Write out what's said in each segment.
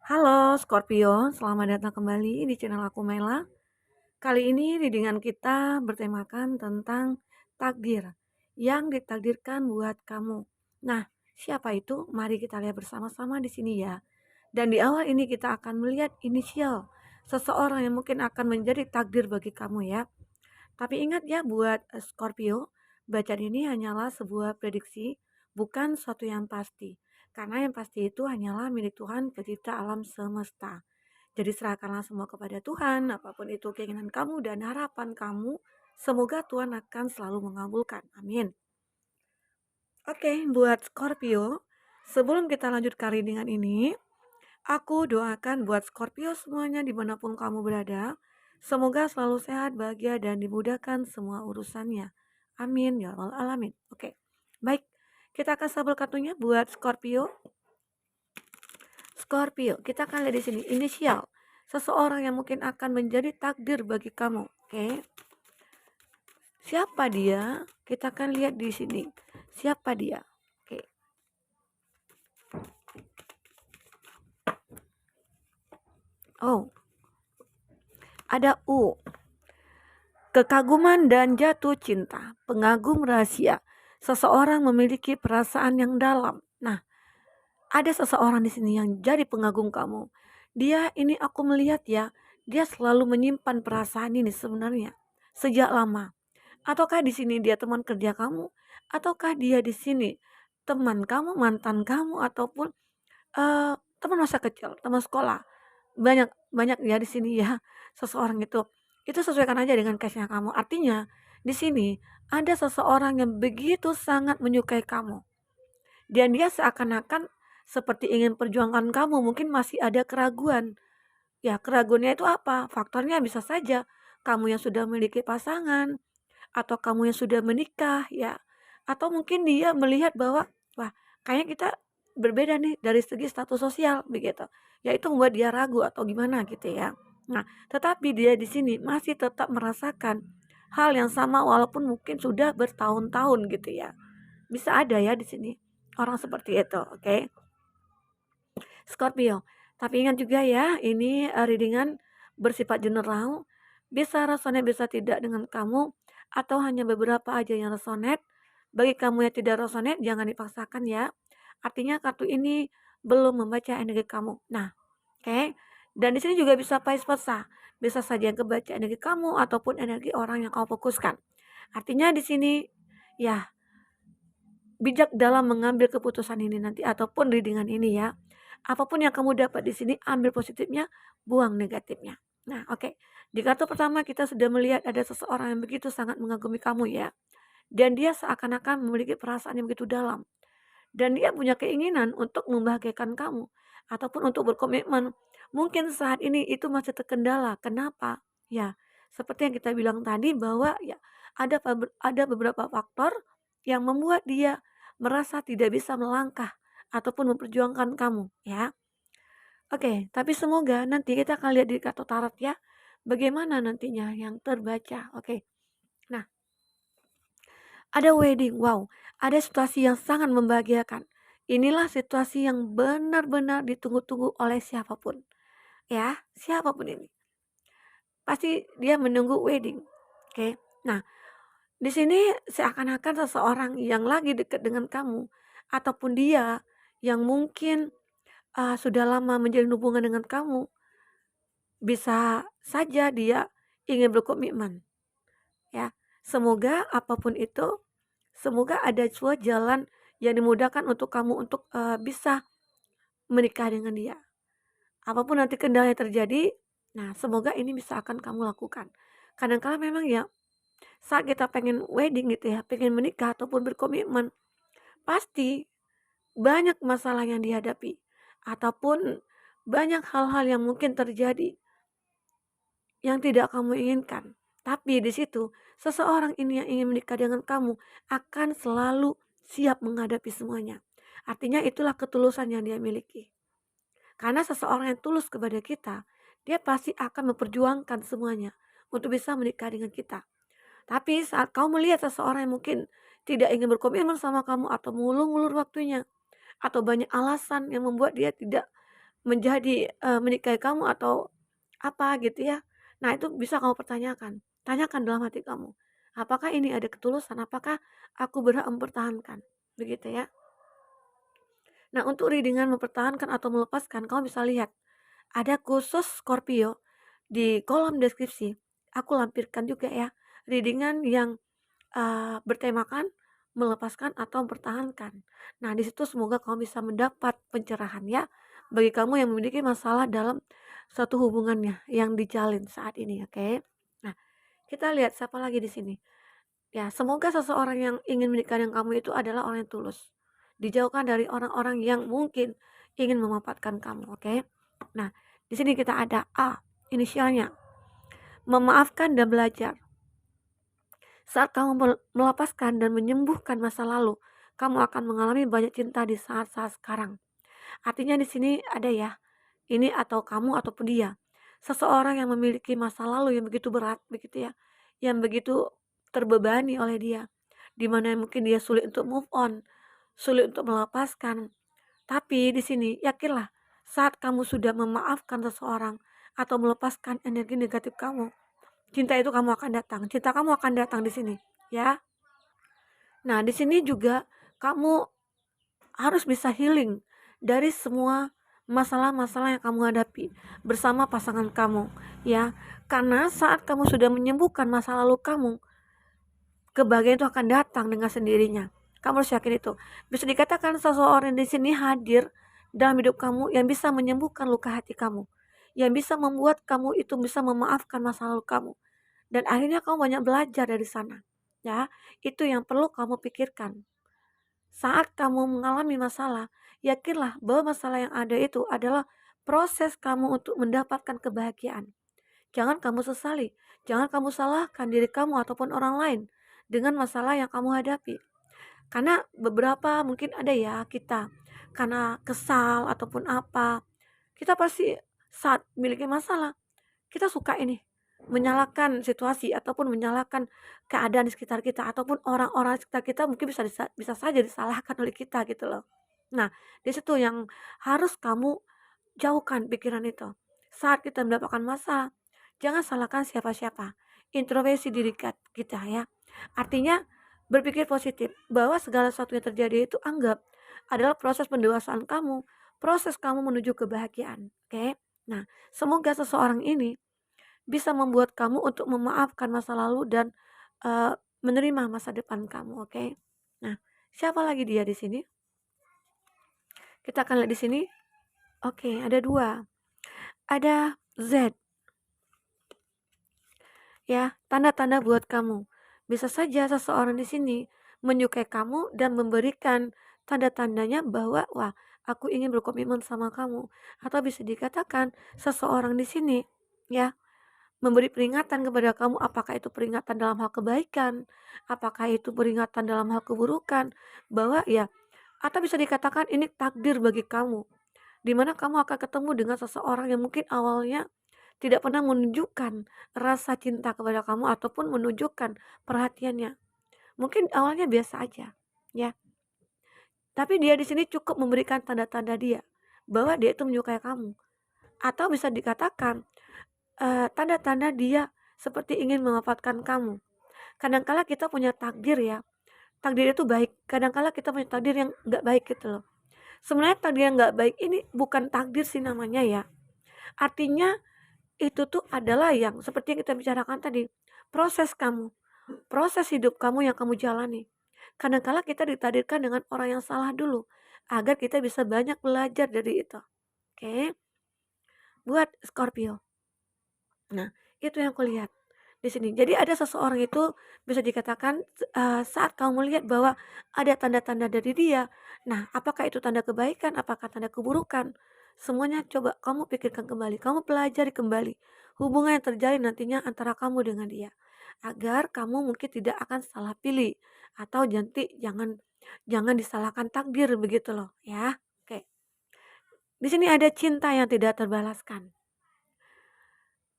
Halo Scorpio, selamat datang kembali di channel aku Mela. Kali ini readingan kita bertemakan tentang takdir yang ditakdirkan buat kamu. Nah, siapa itu? Mari kita lihat bersama-sama di sini ya. Dan di awal ini kita akan melihat inisial seseorang yang mungkin akan menjadi takdir bagi kamu ya. Tapi ingat ya buat Scorpio, bacaan ini hanyalah sebuah prediksi, bukan suatu yang pasti. Karena yang pasti itu hanyalah milik Tuhan pencipta alam semesta. Jadi serahkanlah semua kepada Tuhan, apapun itu keinginan kamu dan harapan kamu, semoga Tuhan akan selalu mengabulkan. Amin. Oke, buat Scorpio, sebelum kita lanjut ke readingan ini, aku doakan buat Scorpio semuanya dimanapun kamu berada, semoga selalu sehat, bahagia, dan dimudahkan semua urusannya. Amin, ya rabbal alamin. Oke, baik. Kita akan sabel kartunya buat Scorpio. Scorpio, kita akan lihat di sini inisial seseorang yang mungkin akan menjadi takdir bagi kamu. Oke, siapa dia? Kita akan lihat di sini. Siapa dia? Oke. Oh, ada U. Kekaguman dan jatuh cinta, pengagum rahasia. Seseorang memiliki perasaan yang dalam. Nah, ada seseorang di sini yang jadi pengagum kamu. Dia ini aku melihat ya, dia selalu menyimpan perasaan ini sebenarnya sejak lama. Ataukah di sini dia teman kerja kamu? Ataukah dia di sini teman kamu, mantan kamu, ataupun teman masa kecil, teman sekolah? Banyak banyak ya di sini ya seseorang itu. Itu sesuaikan aja dengan case-nya kamu. Artinya di sini ada seseorang yang begitu sangat menyukai kamu. Dan dia seakan-akan seperti ingin perjuangkan kamu, mungkin masih ada keraguan. Ya, keraguannya itu apa? Faktornya bisa saja kamu yang sudah memiliki pasangan, atau kamu yang sudah menikah ya, atau mungkin dia melihat bahwa wah kayaknya kita berbeda nih dari segi status sosial begitu, ya itu membuat dia ragu atau gimana gitu ya. Nah, tetapi dia di sini masih tetap merasakan hal yang sama walaupun mungkin sudah bertahun-tahun gitu ya. Bisa ada ya di sini orang seperti itu. Oke, Scorpio. Tapi ingat juga ya, ini readingan bersifat general, bisa resonate bisa tidak dengan kamu, atau hanya beberapa aja yang resonate. Bagi kamu yang tidak resonate, jangan dipaksakan ya. Artinya kartu ini belum membaca energi kamu. Nah, oke. Dan di sini juga bisa vice versa. Bisa saja yang kebaca energi kamu ataupun energi orang yang kamu fokuskan. Artinya di sini ya bijak dalam mengambil keputusan ini nanti ataupun readingan ini ya. Apapun yang kamu dapat di sini, ambil positifnya, buang negatifnya. Nah, oke. Di kartu pertama kita sudah melihat ada seseorang yang begitu sangat mengagumi kamu ya. Dan dia seakan-akan memiliki perasaan yang begitu dalam. Dan dia punya keinginan untuk membahagiakan kamu ataupun untuk berkomitmen. Mungkin saat ini itu masih terkendala. Kenapa? Ya, seperti yang kita bilang tadi bahwa ya ada beberapa faktor yang membuat dia merasa tidak bisa melangkah ataupun memperjuangkan kamu ya. Oke, tapi semoga nanti kita akan lihat di kartu tarot ya. Bagaimana nantinya yang terbaca. Oke. Nah, ada wedding. Wow, ada situasi yang sangat membahagiakan. Inilah situasi yang benar-benar ditunggu-tunggu oleh siapapun. Ya, siapapun ini. Pasti dia menunggu wedding. Oke. Nah, di sini seakan-akan seseorang yang lagi dekat dengan kamu ataupun dia yang mungkin sudah lama menjalin hubungan dengan kamu, bisa saja dia ingin berkomitmen ya. Semoga apapun itu, semoga ada sebuah jalan yang dimudahkan untuk kamu untuk bisa menikah dengan dia. Apapun nanti kendala yang terjadi, nah semoga ini bisa akan kamu lakukan. Kadang-kala memang ya saat kita pengen wedding gitu ya, pengen menikah ataupun berkomitmen, pasti banyak masalah yang dihadapi ataupun banyak hal-hal yang mungkin terjadi yang tidak kamu inginkan. Tapi di situ seseorang ini yang ingin menikah dengan kamu akan selalu siap menghadapi semuanya. Artinya itulah ketulusan yang dia miliki. Karena seseorang yang tulus kepada kita, dia pasti akan memperjuangkan semuanya untuk bisa menikah dengan kita. Tapi saat kau melihat seseorang yang mungkin tidak ingin berkomitmen sama kamu atau mengulur-ngulur waktunya, atau banyak alasan yang membuat dia tidak menikahi kamu atau apa gitu ya. Nah, itu bisa kamu pertanyakan. Tanyakan dalam hati kamu, apakah ini ada ketulusan? Apakah aku berhak mempertahankan? Begitu ya. Nah, untuk readingan mempertahankan atau melepaskan, kamu bisa lihat ada khusus Scorpio di kolom deskripsi. Aku lampirkan juga ya readingan yang bertemakan melepaskan atau mempertahankan. Nah, di situ semoga kamu bisa mendapat pencerahan ya bagi kamu yang memiliki masalah dalam suatu hubungannya yang dijalin saat ini, oke? Nah, kita lihat siapa lagi di sini. Ya, semoga seseorang yang ingin menikah dengan kamu itu adalah orang yang tulus. Dijauhkan dari orang-orang yang mungkin ingin memanfaatkan kamu, oke? Nah, di sini kita ada A, inisialnya. Memaafkan dan belajar. Saat kamu melepaskan dan menyembuhkan masa lalu, kamu akan mengalami banyak cinta di saat-saat sekarang. Artinya di sini ada ya, ini atau kamu ataupun dia. Seseorang yang memiliki masa lalu yang begitu berat begitu ya, yang begitu terbebani oleh dia, di mana mungkin dia sulit untuk move on, sulit untuk melepaskan. Tapi di sini yakinlah, saat kamu sudah memaafkan seseorang atau melepaskan energi negatif kamu, cinta itu kamu akan datang, cinta kamu akan datang di sini, ya. Nah, di sini juga kamu harus bisa healing dari semua masalah-masalah yang kamu hadapi bersama pasangan kamu, ya. Karena saat kamu sudah menyembuhkan masa lalu kamu, kebahagiaan itu akan datang dengan sendirinya. Kamu harus yakin itu. Bisa dikatakan seseorang di sini hadir dalam hidup kamu yang bisa menyembuhkan luka hati kamu, yang bisa membuat kamu itu bisa memaafkan masa lalu kamu. Dan akhirnya kamu banyak belajar dari sana. Ya, itu yang perlu kamu pikirkan. Saat kamu mengalami masalah, yakinlah bahwa masalah yang ada itu adalah proses kamu untuk mendapatkan kebahagiaan. Jangan kamu sesali, jangan kamu salahkan diri kamu ataupun orang lain dengan masalah yang kamu hadapi. Karena beberapa mungkin ada ya kita, karena kesal ataupun apa, kita pasti saat memiliki masalah kita suka ini menyalahkan situasi ataupun menyalahkan keadaan di sekitar kita ataupun orang-orang di sekitar kita mungkin bisa saja disalahkan oleh kita gitu loh. Nah, di situ yang harus kamu jauhkan pikiran itu. Saat kita mendapatkan masalah, jangan salahkan siapa-siapa. Introspeksi diri kita ya. Artinya berpikir positif bahwa segala sesuatu yang terjadi itu anggap adalah proses pendewasaan kamu, proses kamu menuju kebahagiaan. Oke? Nah, semoga seseorang ini bisa membuat kamu untuk memaafkan masa lalu dan menerima masa depan kamu, oke? Nah, siapa lagi dia di sini? Kita akan lihat di sini. Oke, ada dua. Ada Z. Ya, tanda-tanda buat kamu. Bisa saja seseorang di sini menyukai kamu dan memberikan tanda-tandanya bahwa wah, aku ingin berkomitmen sama kamu. Atau bisa dikatakan seseorang di sini ya memberi peringatan kepada kamu, apakah itu peringatan dalam hal kebaikan, apakah itu peringatan dalam hal keburukan, bahwa ya, atau bisa dikatakan ini takdir bagi kamu, di mana kamu akan ketemu dengan seseorang yang mungkin awalnya tidak pernah menunjukkan rasa cinta kepada kamu ataupun menunjukkan perhatiannya. Mungkin awalnya biasa aja, ya. Tapi dia di sini cukup memberikan tanda-tanda dia bahwa dia itu menyukai kamu. Atau bisa dikatakan tanda-tanda dia seperti ingin memanfaatkan kamu. Kadangkala kita punya takdir ya, takdir itu baik, kadangkala kita punya takdir yang nggak baik gitu loh. Sebenarnya takdir yang nggak baik ini bukan takdir sih namanya ya. Artinya itu tuh adalah yang seperti yang kita bicarakan tadi, proses kamu, proses hidup kamu yang kamu jalani. Kadangkala kita ditakdirkan dengan orang yang salah dulu, agar kita bisa banyak belajar dari itu. Oke, buat Scorpio. Nah, itu yang kulihat di sini. Jadi ada seseorang itu bisa dikatakan saat kamu melihat bahwa ada tanda-tanda dari dia. Nah, apakah itu tanda kebaikan, apakah tanda keburukan? Semuanya coba kamu pikirkan kembali, kamu pelajari kembali hubungan yang terjalin nantinya antara kamu dengan dia. Agar kamu mungkin tidak akan salah pilih atau jangan jangan disalahkan takdir begitu loh ya. Oke. Di sini ada cinta yang tidak terbalaskan.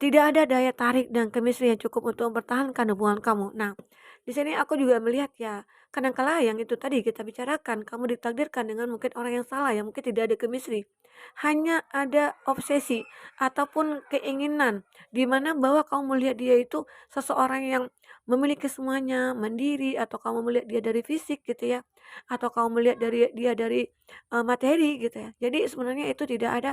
Tidak ada daya tarik dan chemistry yang cukup untuk mempertahankan hubungan kamu. Nah, di sini aku juga melihat ya, Kadangkala yang itu tadi kita bicarakan, kamu ditakdirkan dengan mungkin orang yang salah, yang mungkin tidak ada chemistry. Hanya ada obsesi ataupun keinginan di mana bahwa kamu melihat dia itu seseorang yang memiliki semuanya, mandiri, atau kamu melihat dia dari fisik gitu ya, atau kamu melihat dia dari materi gitu ya. Jadi sebenarnya itu tidak ada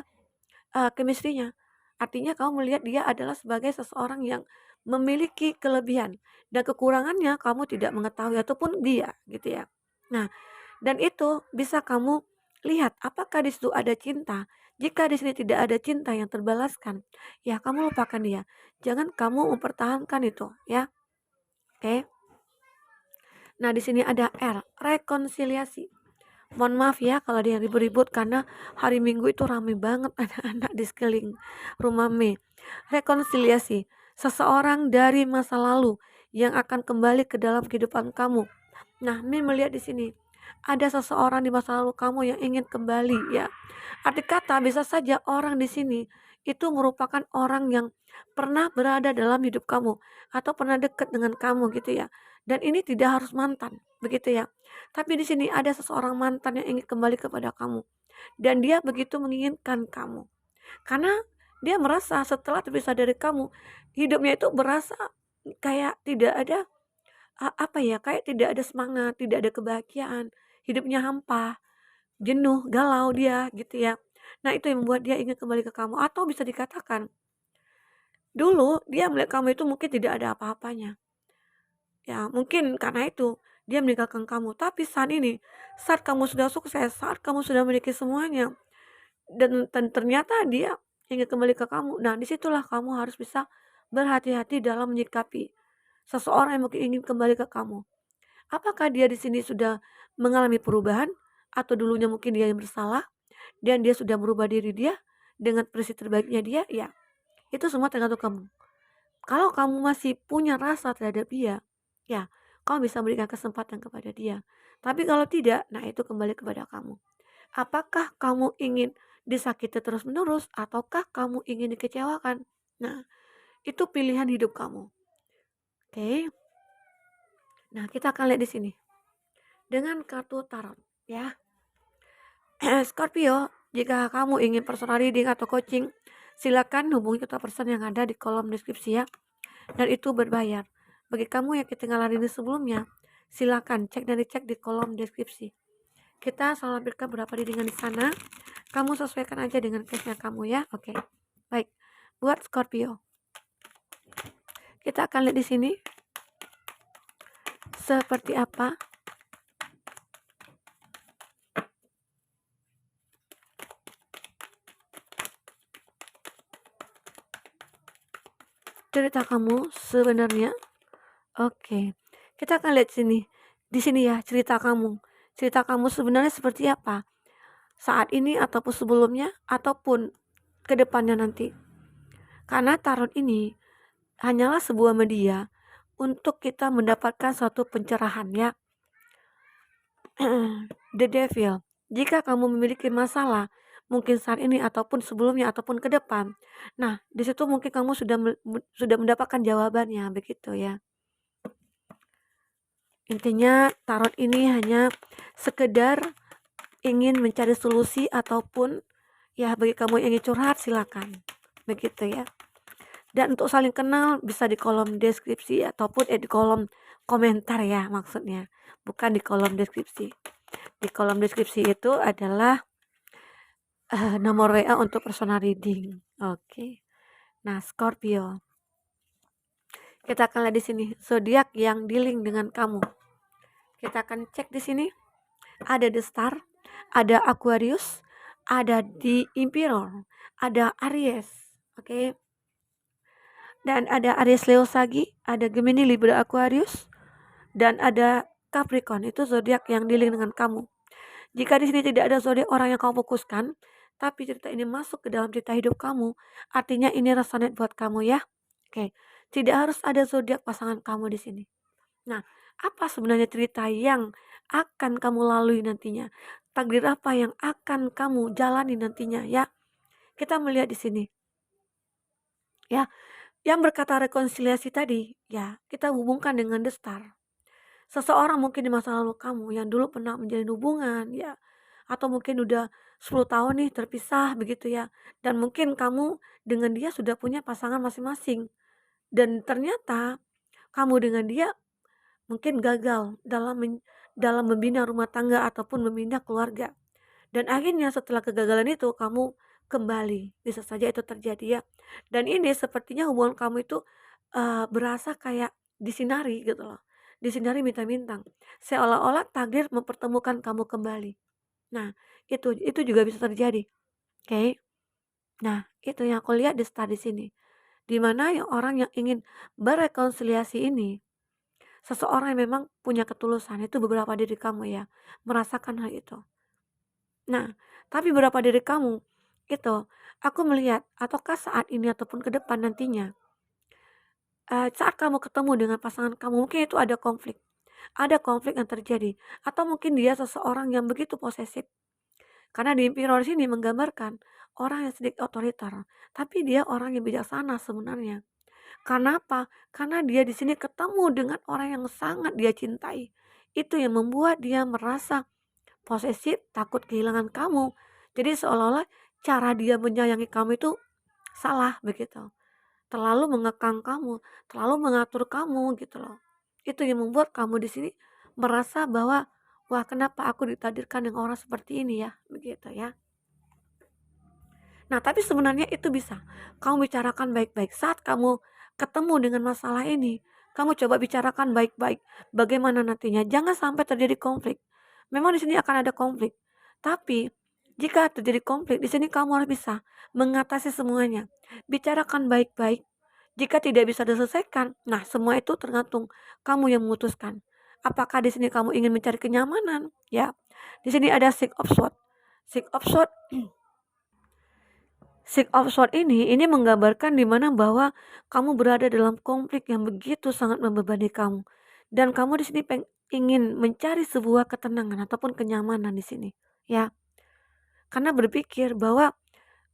chemistry-nya. Artinya kamu melihat dia adalah sebagai seseorang yang memiliki kelebihan dan kekurangannya kamu tidak mengetahui ataupun dia gitu ya. Nah, dan itu bisa kamu lihat apakah di situ ada cinta. Jika di sini tidak ada cinta yang terbalaskan, ya kamu lupakan dia. Jangan kamu mempertahankan itu ya. Oke. Nah, di sini ada R, rekonsiliasi. Mohon maaf ya kalau ada yang ribut-ribut karena hari Minggu itu rame banget anak-anak di sekeliling rumah Mei. Rekonsiliasi, seseorang dari masa lalu yang akan kembali ke dalam kehidupan kamu. Nah, Mei melihat di sini ada seseorang di masa lalu kamu yang ingin kembali ya. Arti kata bisa saja orang di sini itu merupakan orang yang pernah berada dalam hidup kamu atau pernah dekat dengan kamu gitu ya. Dan ini tidak harus mantan, begitu ya. Tapi di sini ada seseorang mantan yang ingin kembali kepada kamu dan dia begitu menginginkan kamu. Karena dia merasa setelah terpisah dari kamu, hidupnya itu berasa kayak tidak ada apa ya, kayak tidak ada semangat, tidak ada kebahagiaan, hidupnya hampa, jenuh, galau dia gitu ya. Nah, itu yang membuat dia ingin kembali ke kamu atau bisa dikatakan dulu dia melihat kamu itu mungkin tidak ada apa-apanya. Ya, mungkin karena itu dia meninggalkan kamu. Tapi saat ini, saat kamu sudah sukses, saat kamu sudah memiliki semuanya, dan ternyata dia ingin kembali ke kamu. Nah, disitulah kamu harus bisa berhati-hati dalam menyikapi seseorang yang mungkin ingin kembali ke kamu. Apakah dia di sini sudah mengalami perubahan atau dulunya mungkin dia yang bersalah dan dia sudah merubah diri dia dengan versi terbaiknya dia? Ya, itu semua tergantung kamu. Kalau kamu masih punya rasa terhadap dia, ya kamu bisa berikan kesempatan kepada dia. Tapi kalau tidak, nah itu kembali kepada kamu. Apakah kamu ingin disakiti terus-menerus ataukah kamu ingin dikecewakan? Nah, itu pilihan hidup kamu. Oke. Nah, kita akan lihat di sini dengan kartu tarot ya. Scorpio, jika kamu ingin personal reading atau coaching, silakan hubungi kontak person yang ada di kolom deskripsi ya. Dan itu berbayar. Bagi kamu yang ketinggalan ini sebelumnya, silakan cek dan dicek di kolom deskripsi. Kita selalu berikan beberapa readingan di sana. Kamu sesuaikan aja dengan case-nya kamu ya. Oke. Baik. Buat Scorpio. Kita akan lihat di sini seperti apa cerita kamu sebenarnya. Oke. Kita akan lihat sini. Di sini ya cerita kamu. Cerita kamu sebenarnya seperti apa? Saat ini ataupun sebelumnya ataupun ke depannya nanti. Karena tarot ini hanyalah sebuah media untuk kita mendapatkan suatu pencerahan ya. The Devil. Jika kamu memiliki masalah, mungkin saat ini ataupun sebelumnya ataupun ke depan. Nah, di situ mungkin kamu sudah mendapatkan jawabannya begitu ya. Intinya tarot ini hanya sekedar ingin mencari solusi ataupun ya bagi kamu yang ingin curhat silakan. Begitu ya. Dan untuk saling kenal bisa di kolom deskripsi ataupun di kolom komentar ya maksudnya. Bukan di kolom deskripsi. Di kolom deskripsi itu adalah nomor WA untuk personal reading. Oke. Nah, Scorpio. Kita akan lihat di sini zodiak yang dealing dengan kamu. Kita akan cek di sini. Ada The Star, ada Aquarius, ada di Emperor, ada Aries. Oke. Dan ada Aries Leo Sagi, ada Gemini Libra Aquarius, dan ada Capricorn. Itu zodiak yang dealing dengan kamu. Jika di sini tidak ada zodiak orang yang kamu fokuskan, tapi cerita ini masuk ke dalam cerita hidup kamu, artinya ini resonate buat kamu ya. Oke, tidak harus ada zodiak pasangan kamu di sini. Nah, apa sebenarnya cerita yang akan kamu lalui nantinya? Takdir apa yang akan kamu jalani nantinya ya? Kita melihat di sini. Ya, yang berkata rekonsiliasi tadi, ya kita hubungkan dengan The Star. Seseorang mungkin di masa lalu kamu yang dulu pernah menjalin hubungan ya, atau mungkin udah 10 tahun nih terpisah begitu ya, dan mungkin kamu dengan dia sudah punya pasangan masing-masing, dan ternyata kamu dengan dia mungkin gagal dalam membina rumah tangga ataupun membina keluarga. Dan akhirnya setelah kegagalan itu kamu kembali, bisa saja itu terjadi ya. Dan ini sepertinya hubungan kamu itu, berasa kayak disinari gitu loh, disinari bintang-bintang, seolah-olah takdir mempertemukan kamu kembali. Nah, itu juga bisa terjadi, oke. Nah, itu yang aku lihat di studi sini, di mana yang orang yang ingin berrekonsiliasi ini, seseorang yang memang punya ketulusan, itu beberapa diri kamu ya, merasakan hal itu. Nah, tapi berapa diri kamu, itu, aku melihat ataukah saat ini ataupun ke depan nantinya, saat kamu ketemu dengan pasangan kamu mungkin itu ada konflik yang terjadi, atau mungkin dia seseorang yang begitu posesif. Karena di Empironis ini menggambarkan orang yang sedikit otoriter, tapi dia orang yang bijaksana sebenarnya. Karena apa? Karena dia di sini ketemu dengan orang yang sangat dia cintai. Itu yang membuat dia merasa posesif, takut kehilangan kamu. Jadi seolah-olah cara dia menyayangi kamu itu salah begitu. Terlalu mengekang kamu, terlalu mengatur kamu gitu loh. Itu yang membuat kamu di sini merasa bahwa wah, kenapa aku ditakdirkan dengan orang seperti ini ya, begitu ya. Nah, tapi sebenarnya itu bisa kamu bicarakan baik-baik. Saat kamu ketemu dengan masalah ini, kamu coba bicarakan baik-baik. Bagaimana nantinya? Jangan sampai terjadi konflik. Memang di sini akan ada konflik. Tapi jika terjadi konflik, di sini kamu harus bisa mengatasi semuanya. Bicarakan baik-baik. Jika tidak bisa diselesaikan, nah semua itu tergantung kamu yang memutuskan. Apakah di sini kamu ingin mencari kenyamanan? Ya, di sini ada six of sword. Six of sword Six of Swords ini menggambarkan di mana bahwa kamu berada dalam konflik yang begitu sangat membebani kamu. Dan kamu di sini ingin mencari sebuah ketenangan ataupun kenyamanan di sini, ya. Karena berpikir bahwa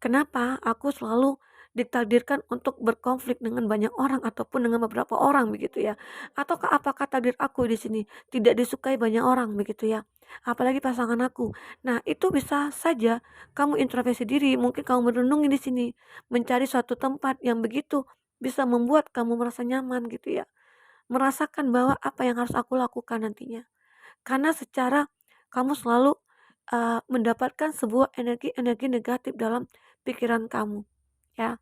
kenapa aku selalu ditakdirkan untuk berkonflik dengan banyak orang ataupun dengan beberapa orang begitu ya? Ataukah apakah takdir aku di sini tidak disukai banyak orang begitu ya? Apalagi pasangan aku. Nah, itu bisa saja kamu introspeksi diri, mungkin kamu merenungi di sini, mencari suatu tempat yang begitu bisa membuat kamu merasa nyaman gitu ya. Merasakan bahwa apa yang harus aku lakukan nantinya. Karena secara kamu selalu mendapatkan sebuah energi-energi negatif dalam pikiran kamu, ya.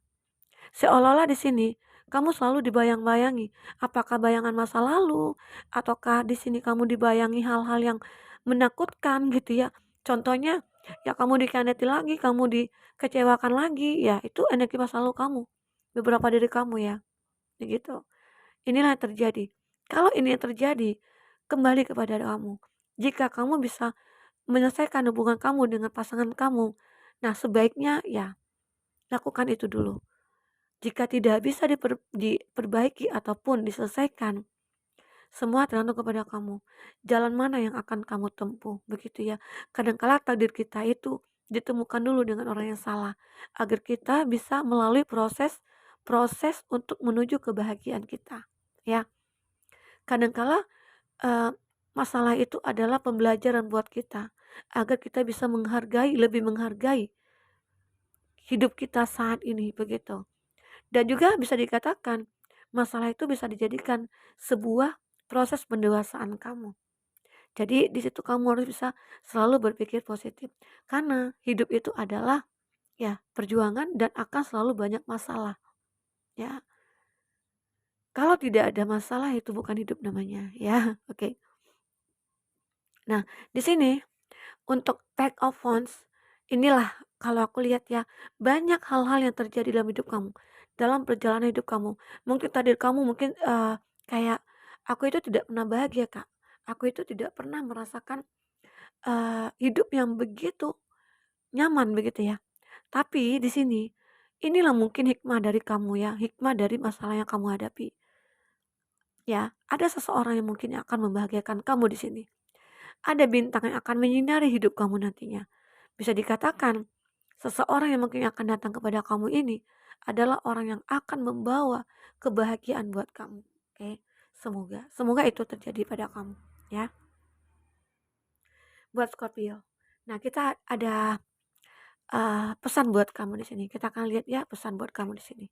Seolah-olah di sini kamu selalu dibayang-bayangi, apakah bayangan masa lalu, ataukah di sini kamu dibayangi hal-hal yang menakutkan gitu ya. Contohnya, ya kamu dikhianati lagi, kamu dikecewakan lagi, ya itu energi masa lalu kamu, beberapa diri kamu ya, begitu. Inilah yang terjadi. Kalau ini yang terjadi, kembali kepada kamu. Jika kamu bisa menyelesaikan hubungan kamu dengan pasangan kamu, nah sebaiknya ya lakukan itu dulu. Jika tidak bisa diperbaiki ataupun diselesaikan, semua tergantung kepada kamu. Jalan mana yang akan kamu tempuh, begitu ya. Kadangkala takdir kita itu ditemukan dulu dengan orang yang salah, agar kita bisa melalui proses proses untuk menuju kebahagiaan kita. Ya, kadangkala masalah itu adalah pembelajaran buat kita, agar kita bisa lebih menghargai hidup kita saat ini, begitu. Dan juga bisa dikatakan, masalah itu bisa dijadikan sebuah proses pendewasaan kamu. Jadi di situ kamu harus bisa selalu berpikir positif. Karena hidup itu adalah ya perjuangan dan akan selalu banyak masalah. Ya, kalau tidak ada masalah itu bukan hidup namanya. Ya, oke. Nah, di sini untuk take off phones, inilah kalau aku lihat ya, banyak hal-hal yang terjadi dalam hidup kamu, dalam perjalanan hidup kamu. Mungkin takdir kamu mungkin kayak aku itu tidak pernah bahagia, Kak. Aku itu tidak pernah merasakan hidup yang begitu nyaman begitu ya. Tapi di sini inilah mungkin hikmah dari kamu ya, hikmah dari masalah yang kamu hadapi. Ya, ada seseorang yang mungkin akan membahagiakan kamu di sini. Ada bintang yang akan menyinari hidup kamu nantinya. Bisa dikatakan, seseorang yang mungkin akan datang kepada kamu ini adalah orang yang akan membawa kebahagiaan buat kamu. Oke. Semoga itu terjadi pada kamu, ya. Buat Scorpio. Nah, kita ada pesan buat kamu di sini. Kita akan lihat ya pesan buat kamu di sini.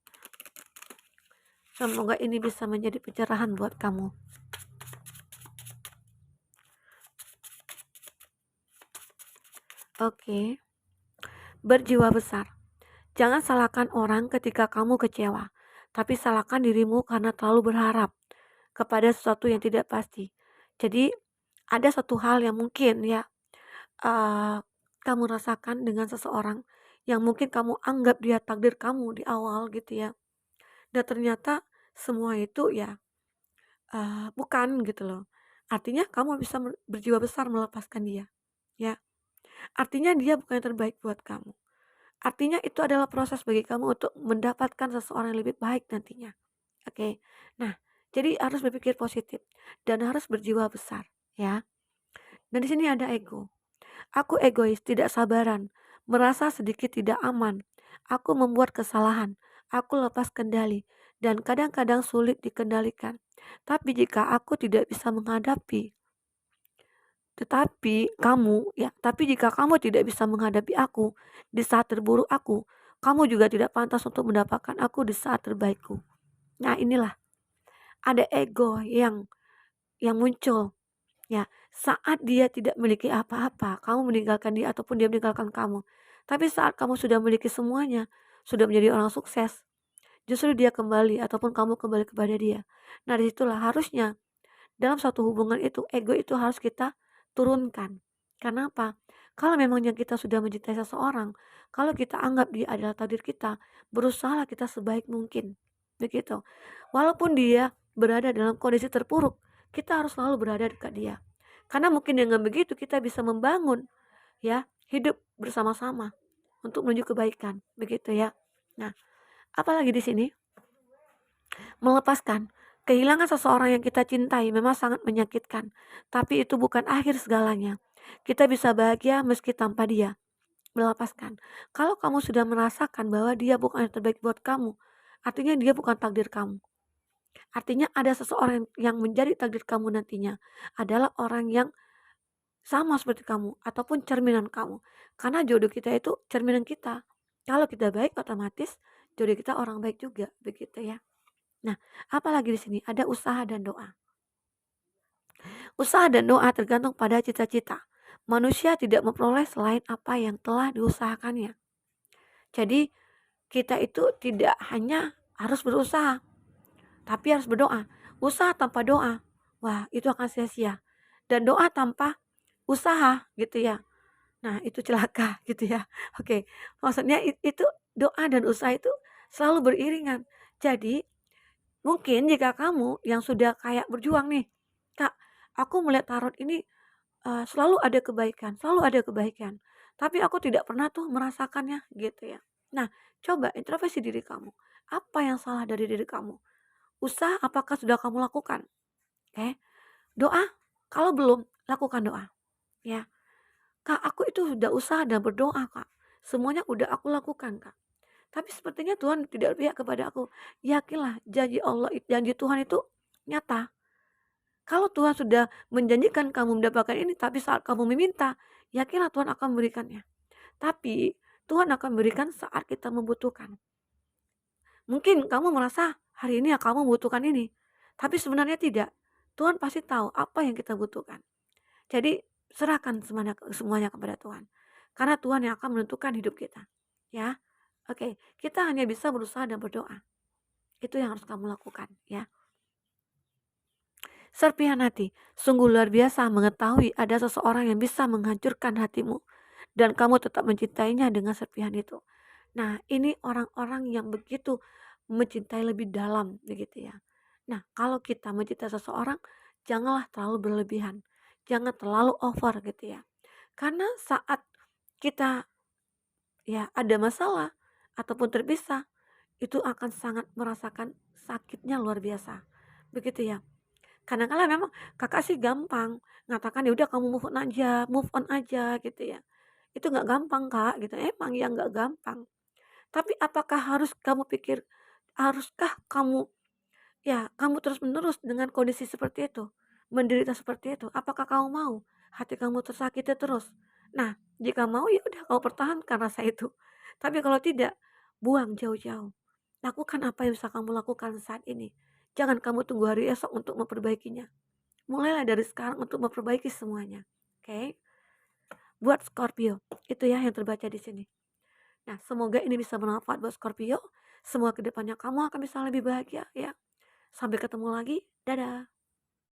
Semoga ini bisa menjadi pencerahan buat kamu. Oke. Berjiwa besar. Jangan salahkan orang ketika kamu kecewa, tapi salahkan dirimu karena terlalu berharap kepada sesuatu yang tidak pasti. Jadi, ada satu hal yang mungkin ya kamu rasakan dengan seseorang yang mungkin kamu anggap dia takdir kamu di awal gitu ya. Dan ternyata semua itu ya bukan gitu loh. Artinya kamu bisa berjiwa besar melepaskan dia, ya. Artinya dia bukan yang terbaik buat kamu. Artinya itu adalah proses bagi kamu untuk mendapatkan seseorang yang lebih baik nantinya. Oke. Nah, jadi harus berpikir positif dan harus berjiwa besar, ya. Dan di sini ada ego. Aku egois, tidak sabaran, merasa sedikit tidak aman. Aku membuat kesalahan, aku lepas kendali, dan kadang-kadang sulit dikendalikan. Tapi bisa menghadapi, tapi jika kamu tidak bisa menghadapi aku di saat terburuk aku, kamu juga tidak pantas untuk mendapatkan aku di saat terbaikku. Nah, inilah ada ego yang muncul. Ya, saat dia tidak memiliki apa-apa, kamu meninggalkan dia ataupun dia meninggalkan kamu. Tapi saat kamu sudah memiliki semuanya, sudah menjadi orang sukses, justru dia kembali ataupun kamu kembali kepada dia. Nah, disitulah harusnya dalam satu hubungan itu, ego itu harus kita turunkan. Karena apa? Kalau memangnya kita sudah mencintai seseorang, kalau kita anggap dia adalah takdir kita, berusahalah kita sebaik mungkin. Begitu. Walaupun dia berada dalam kondisi terpuruk, kita harus selalu berada dekat dia. Karena mungkin dengan begitu kita bisa membangun ya hidup bersama-sama untuk menuju kebaikan, begitu ya. Nah, apalagi di sini melepaskan. Kehilangan seseorang yang kita cintai memang sangat menyakitkan, tapi itu bukan akhir segalanya. Kita bisa bahagia meski tanpa dia. Melepaskan. Kalau kamu sudah merasakan bahwa dia bukan yang terbaik buat kamu, artinya dia bukan takdir kamu. Artinya ada seseorang yang menjadi takdir kamu nantinya adalah orang yang sama seperti kamu ataupun cerminan kamu. Karena jodoh kita itu cerminan kita. Kalau kita baik otomatis jodoh kita orang baik juga, begitu ya. Nah, apalagi di sini ada usaha dan doa. Usaha dan doa tergantung pada cita-cita. Manusia tidak memperoleh selain apa yang telah diusahakannya. Jadi, kita itu tidak hanya harus berusaha, tapi harus berdoa. Usaha tanpa doa, wah itu akan sia-sia. Dan doa tanpa usaha gitu ya. Nah, itu celaka gitu ya. Oke, maksudnya itu doa dan usaha itu selalu beriringan. Jadi, mungkin jika kamu yang sudah kayak berjuang nih, Kak, aku melihat tarot ini selalu ada kebaikan. Tapi aku tidak pernah tuh merasakannya gitu ya. Nah, coba introspeksi diri kamu. Apa yang salah dari diri kamu? Usaha apakah sudah kamu lakukan? Oke. Doa, kalau belum, lakukan doa. Ya, Kak, aku itu sudah usaha dan berdoa, Kak. Semuanya udah aku lakukan, Kak. Tapi sepertinya Tuhan tidak berpihak kepada aku. Yakinlah janji Allah, janji Tuhan itu nyata. Kalau Tuhan sudah menjanjikan kamu mendapatkan ini, tapi saat kamu meminta, yakinlah Tuhan akan memberikannya. Tapi Tuhan akan memberikan saat kita membutuhkan. Mungkin kamu merasa hari ini ya kamu membutuhkan ini, tapi sebenarnya tidak. Tuhan pasti tahu apa yang kita butuhkan. Jadi serahkan semuanya kepada Tuhan. Karena Tuhan yang akan menentukan hidup kita. Ya. Oke, kita hanya bisa berusaha dan berdoa. Itu yang harus kamu lakukan, ya. Serpihan hati, sungguh luar biasa mengetahui ada seseorang yang bisa menghancurkan hatimu dan kamu tetap mencintainya dengan serpihan itu. Nah, ini orang-orang yang begitu mencintai lebih dalam begitu ya. Nah, kalau kita mencintai seseorang, janganlah terlalu berlebihan. Jangan terlalu over gitu ya. Karena saat kita ya ada masalah ataupun terpisah, itu akan sangat merasakan sakitnya luar biasa. Begitu ya. Kadang-kala memang Kakak sih gampang ngatakan, "Ya udah kamu move on aja," gitu ya. Itu nggak gampang, Kak, gitu. Emang ya nggak gampang. Tapi apakah haruskah kamu Ya, kamu terus-menerus dengan kondisi seperti itu, menderita seperti itu, apakah kamu mau hati kamu tersakiti terus? Nah, jika mau ya udah kamu pertahankan rasa itu. Tapi kalau tidak, buang jauh-jauh. Lakukan apa yang bisa kamu lakukan saat ini. Jangan kamu tunggu hari esok untuk memperbaikinya. Mulailah dari sekarang untuk memperbaiki semuanya. Oke? Buat Scorpio, itu ya yang terbaca di sini. Nah, semoga ini bisa bermanfaat buat Scorpio. Semua kedepannya kamu akan bisa lebih bahagia ya. Sampai ketemu lagi. Dadah.